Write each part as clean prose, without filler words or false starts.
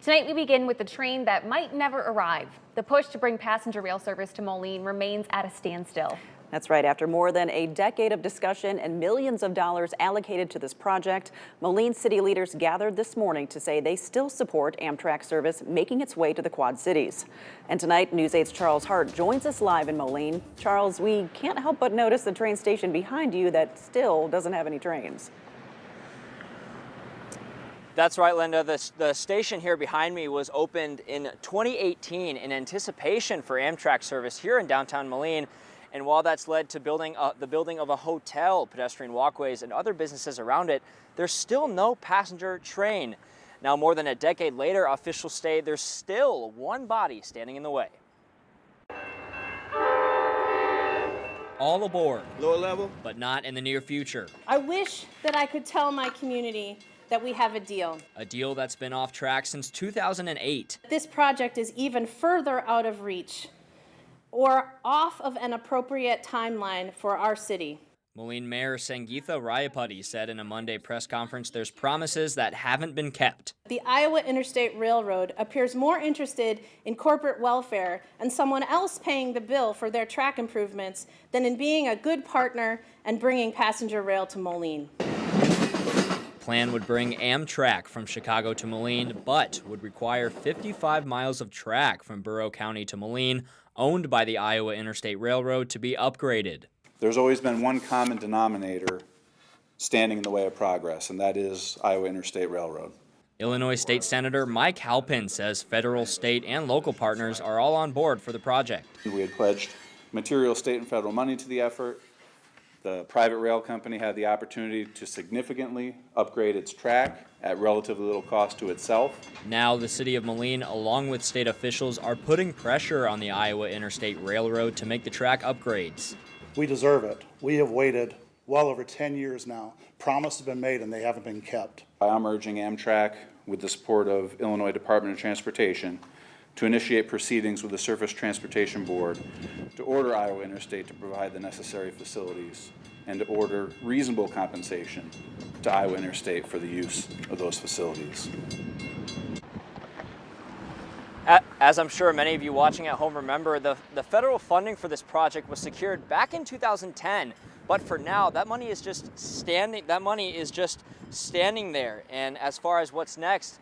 Tonight we begin with the train that might never arrive. The push to bring passenger rail service to Moline remains at a standstill. That's right. After more than a decade of discussion and millions of dollars allocated to this project, Moline city leaders gathered this morning to say they still support Amtrak service making its way to the Quad Cities. And tonight, News 8's Charles Hart joins us live in Moline. Charles, we can't help but notice the train station behind you that still doesn't have any trains. That's right, Linda. The station here behind me was opened in 2018 in anticipation for Amtrak service here in downtown Moline. And while that's led to the building of a hotel, pedestrian walkways, and other businesses around it, there's still no passenger train. Now, more than a decade later, officials say there's still one body standing in the way. All aboard. Lower level? But not in the near future. I wish that I could tell my community that we have a deal. A deal that's been off track since 2008. This project is even further out of reach or off of an appropriate timeline for our city. Moline Mayor Sangeetha Rayapati said in a Monday press conference there's promises that haven't been kept. The Iowa Interstate Railroad appears more interested in corporate welfare and someone else paying the bill for their track improvements than in being a good partner and bringing passenger rail to Moline. Plan would bring Amtrak from Chicago to Moline, but would require 55 miles of track from Bureau County to Moline, owned by the Iowa Interstate Railroad, to be upgraded. There's always been one common denominator standing in the way of progress, and that is Iowa Interstate Railroad. Illinois State Senator Mike Halpin says federal, state, and local partners are all on board for the project. We had pledged material state and federal money to the effort. The private rail company had the opportunity to significantly upgrade its track at relatively little cost to itself. Now the city of Moline, along with state officials, are putting pressure on the Iowa Interstate Railroad to make the track upgrades. We deserve it. We have waited well over 10 years now. Promises have been made and they haven't been kept. I'm urging Amtrak, with the support of Illinois Department of Transportation, to initiate proceedings with the Surface Transportation Board to order Iowa Interstate to provide the necessary facilities and to order reasonable compensation to Iowa Interstate for the use of those facilities. As I'm sure many of you watching at home remember, the federal funding for this project was secured back in 2010, but for now that money is just standing there. And as far as what's next,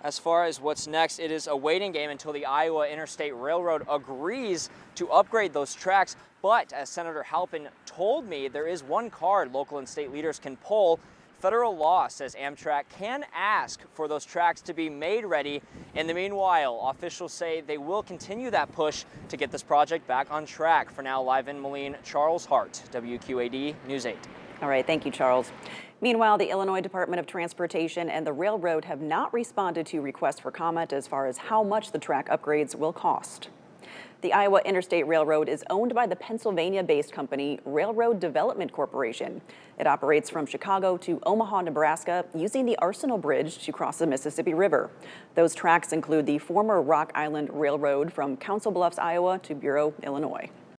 it is a waiting game until the Iowa Interstate Railroad agrees to upgrade those tracks. But as Senator Halpin told me, there is one card local and state leaders can pull. Federal law says Amtrak can ask for those tracks to be made ready. In the meanwhile, officials say they will continue that push to get this project back on track. For now, live in Moline, Charles Hart, WQAD News 8. All right, thank you, Charles. Meanwhile, the Illinois Department of Transportation and the railroad have not responded to requests for comment as far as how much the track upgrades will cost. The Iowa Interstate Railroad is owned by the Pennsylvania-based company Railroad Development Corporation. It operates from Chicago to Omaha, Nebraska, using the Arsenal Bridge to cross the Mississippi River. Those tracks include the former Rock Island Railroad from Council Bluffs, Iowa to Bureau, Illinois.